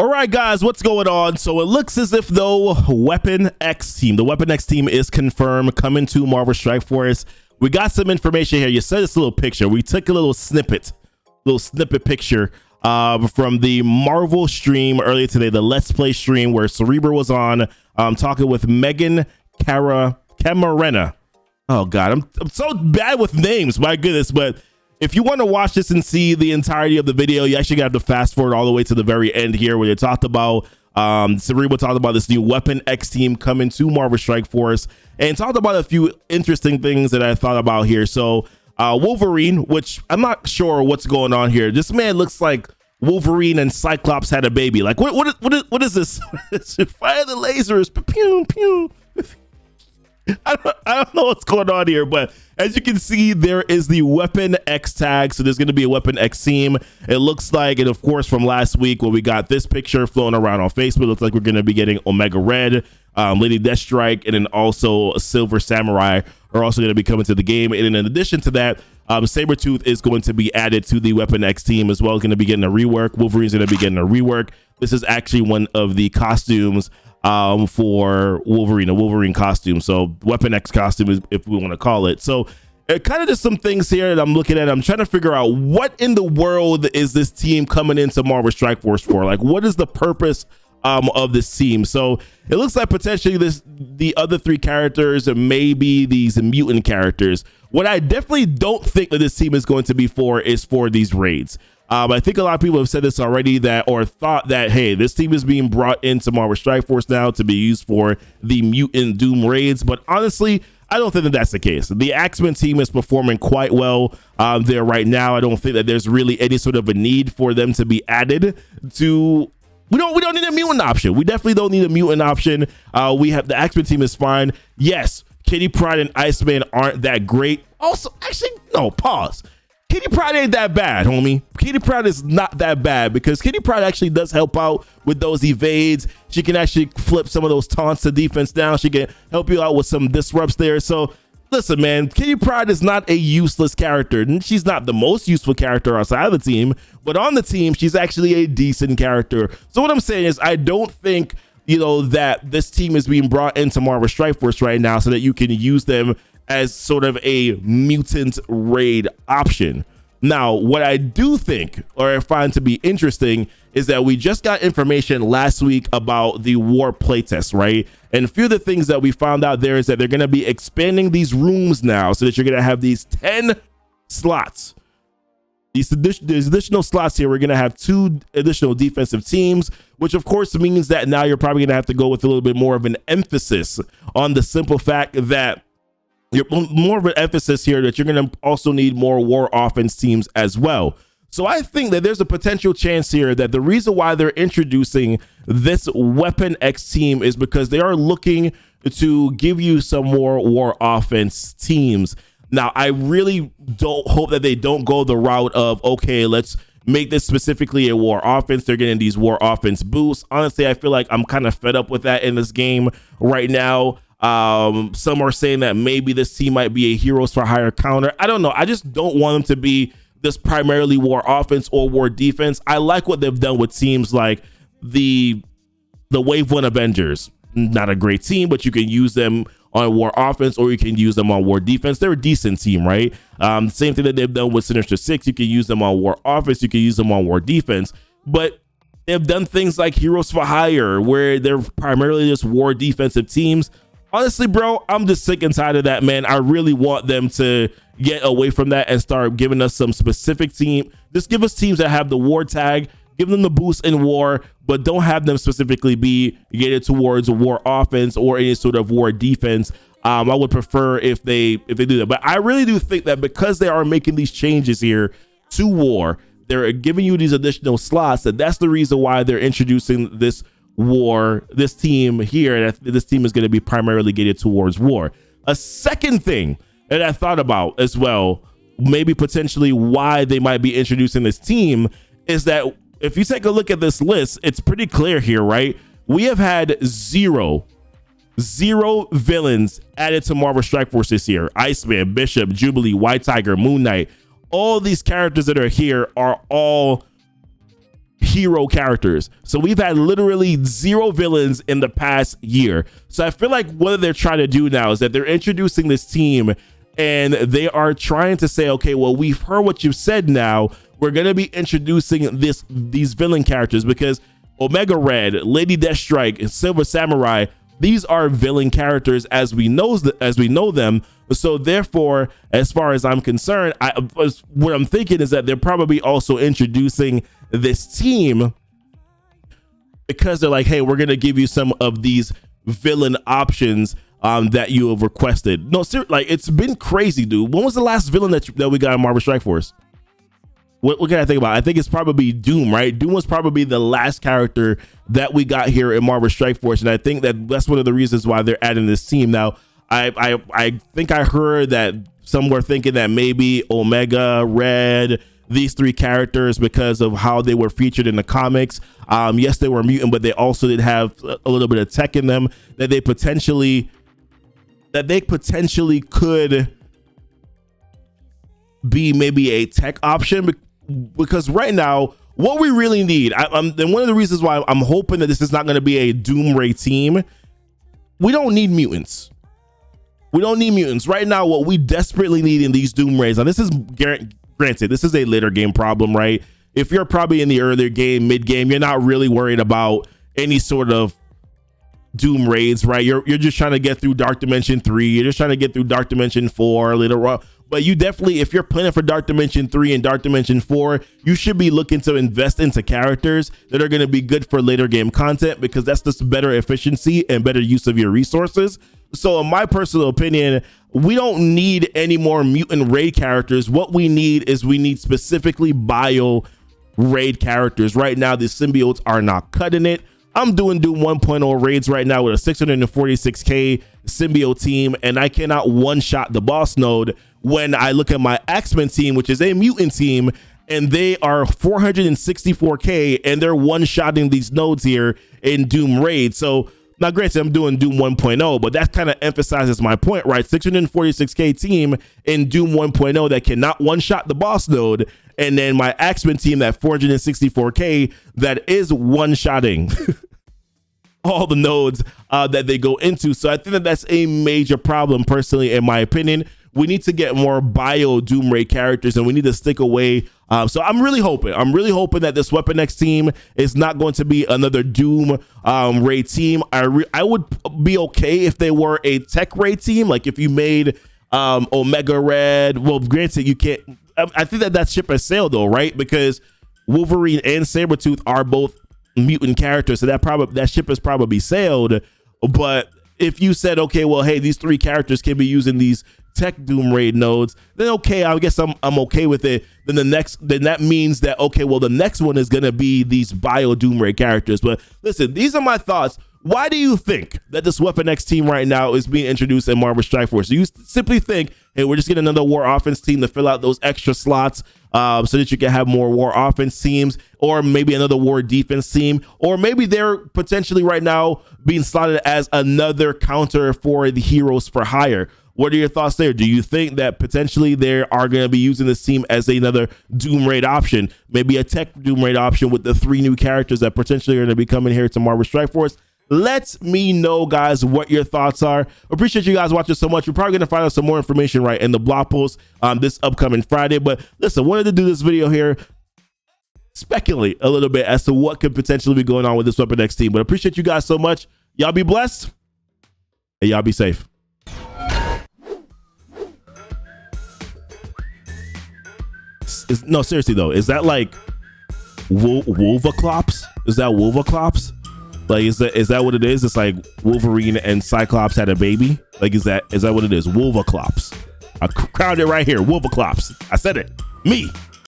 All right, guys, what's going on? So it looks as if though Waepon X Team, the Waepon X Team is confirmed coming to Marvel Strike Force. We got some information here. You said this little picture. We took a little snippet picture from the Marvel stream earlier today, the Let's Play stream where Cerebro was on talking with Megan Camarena. Oh God, I'm so bad with names, my goodness. But if you want to watch this and see the entirety of the video, you actually got to fast forward all the way to the very end here where they talked about Cerebro talked about this new Waepon X Team coming to Marvel Strike Force and talked about a few interesting things that I thought about here. So Wolverine, which I'm not sure what's going on here. This man looks like Wolverine and Cyclops had a baby. Like what is this? Fire the lasers. Pew, pew. I don't know what's going on here, but as you can see, there is the Waepon X tag. So there's going to be a Waepon X team. It looks like, and of course from last week when we got this picture flown around on Facebook, it looks like we're going to be getting Omega Red, Lady Deathstrike, and then also Silver Samurai are also going to be coming to the game. And in addition to that, Sabretooth is going to be added to the Waepon X team as well. Going to be getting a rework. Wolverine's going to be getting a rework. This is actually one of the costumes for Wolverine, a Wolverine costume. So Waepon X costume is, if we want to call it. So kind of just some things here that I'm looking at. I'm trying to figure out what in the world is this team coming into Marvel Strike Force for? Like, what is the purpose of this team? So it looks like potentially the other three characters may be these mutant characters. What I definitely don't think that this team is going to be for is for these raids. I think a lot of people have said this already or thought that, hey, this team is being brought into Marvel Strike Force now to be used for the Mutant Doom raids. But honestly, I don't think that that's the case. The X-Men team is performing quite well there right now. I don't think that there's really any sort of a need for them to be added to. We don't need a mutant option. We definitely don't need a mutant option. We have the X-Men team is fine. Yes, Kitty Pryde and Iceman aren't that great. Also, actually, no, pause. Kitty Pryde ain't that bad, homie. Kitty Pryde is not that bad because Kitty Pryde actually does help out with those evades. She can actually flip some of those taunts to defense down. She can help you out with some disrupts there. So listen, man, Kitty Pryde is not a useless character. And she's not the most useful character outside of the team, but on the team, she's actually a decent character. So what I'm saying is I don't think, that this team is being brought into Marvel Strike Force right now so that you can use them as sort of a mutant raid option. Now, what I do think, or I find to be interesting, is that we just got information last week about the war playtest, right? And a few of the things that we found out there is that they're going to be expanding these rooms now so that you're going to have these 10 slots. These additional slots here, we're going to have 2 additional defensive teams, which of course means that now you're probably going to have to go with a little bit more of an emphasis on the simple fact that you're more of an emphasis here that you're going to also need more war offense teams as well. So I think that there's a potential chance here that the reason why they're introducing this Waepon X team is because they are looking to give you some more war offense teams. Now, I really don't hope that they don't go the route of, okay, let's make this specifically a war offense. They're getting these war offense boosts. Honestly, I feel like I'm kind of fed up with that in this game right now. Some are saying that maybe this team might be a heroes for hire counter. I don't know. I just don't want them to be this primarily war offense or war defense. I like what they've done with teams like the Wave 1 Avengers. Not a great team, but you can use them on war offense or you can use them on war defense. They're a decent team, right? Same thing that they've done with Sinister Six. You can use them on war offense. You can use them on war defense. But they've done things like heroes for hire where they're primarily just war defensive teams. Honestly, bro, I'm just sick and tired of that, man. I really want them to get away from that and start giving us some specific team. Just give us teams that have the war tag, give them the boost in war, but don't have them specifically be geared towards war offense or any sort of war defense. I would prefer if they do that. But I really do think that because they are making these changes here to war, they're giving you these additional slots, that's the reason why they're introducing this team here. This team is going to be primarily geared towards war. A second thing that I thought about as well, maybe potentially why they might be introducing this team, is that if you take a look at this list, it's pretty clear here, right? We have had zero villains added to Marvel Strike Force this year. Iceman, Bishop, Jubilee, White Tiger, Moon Knight, all these characters that are here are all hero characters. So we've had literally 0 villains in the past year. So I feel like what they're trying to do now is that they're introducing this team and they are trying to say, okay, well, we've heard what you've said. Now we're going to be introducing these villain characters, because Omega Red, Lady Deathstrike, and Silver Samurai, these are villain characters as we know them. So therefore, as far as I'm concerned, what I'm thinking is that they're probably also introducing this team because they're like, hey, we're going to give you some of these villain options that you have requested. No, like, it's been crazy, dude. When was the last villain that we got in Marvel Strike Force? What can I think about? I think it's probably Doom, right? Doom was probably the last character that we got here in Marvel Strike Force, and I think that's one of the reasons why they're adding this team. Now, I think I heard that some were thinking that maybe Omega Red, these 3 characters, because of how they were featured in the comics, yes, they were mutant, but they also did have a little bit of tech in them, that they potentially could be maybe a tech option. Because right now, what we really need, and one of the reasons why I'm hoping that this is not going to be a Doom Ray team, we don't need mutants. We don't need mutants. Right now, what we desperately need in these Doom Rays, now this is, granted, this is a later game problem, right? If you're probably in the earlier game, mid game, you're not really worried about any sort of Doom raids, right? You're just trying to get through Dark Dimension 3. You're just trying to get through Dark Dimension 4 later on. But you definitely, if you're planning for Dark Dimension 3 and Dark Dimension 4, you should be looking to invest into characters that are going to be good for later game content, because that's just better efficiency and better use of your resources. So in my personal opinion, we don't need any more mutant raid characters. What we need is specifically bio raid characters. Right now, the symbiotes are not cutting it. I'm doing Doom 1.0 raids right now with a 646k symbiote team, and I cannot one-shot the boss node when I look at my X-Men team, which is a mutant team, and they are 464k, and they're one-shotting these nodes here in Doom raid. So now, granted, I'm doing Doom 1.0, but that kind of emphasizes my point, right? 646k team in Doom 1.0 that cannot one-shot the boss node, and then my X-Men team, that 464k, that is one-shotting all the nodes that they go into. So I think that that's a major problem, personally, in my opinion. We need to get more bio Doom Ray characters, and we need to stick away. So I'm really hoping that this Waepon X team is not going to be another Doom Ray team. I would be okay if they were a tech Ray team, like if you made Omega Red. Well, granted, you can't. I think that ship has sailed, though, right? Because Wolverine and Sabretooth are both mutant characters, so that ship has probably sailed. But if you said, okay, well, hey, these 3 characters can be using these tech Doom raid nodes, then okay, I guess I'm okay with it. Then that means that, okay, well, the next one is gonna be these bio Doom raid characters. But listen, these are my thoughts. Why do you think that this Waepon X team right now is being introduced in Marvel Strike Force? Do you simply think, hey, we're just getting another war offense team to fill out those extra slots so that you can have more war offense teams, or maybe another war defense team, or maybe they're potentially right now being slotted as another counter for the heroes for hire? What are your thoughts there? Do you think that potentially they are going to be using this team as another Doom raid option, maybe a tech Doom raid option with the 3 new characters that potentially are going to be coming here to Marvel Strike Force? Let me know, guys, what your thoughts are. Appreciate you guys watching so much. We're probably going to find out some more information right in the blog post this upcoming Friday. But listen, wanted to do this video here, speculate a little bit as to what could potentially be going on with this Waepon X team. But appreciate you guys so much. Y'all be blessed, and y'all be safe. No, seriously though, is that like Wolvaclops? Is that Wolvaclops? Like, is that what it is? It's like Wolverine and Cyclops had a baby. Like, is that what it is? Wolvaclops. I crowned it right here. Wolvaclops. I said it. Me.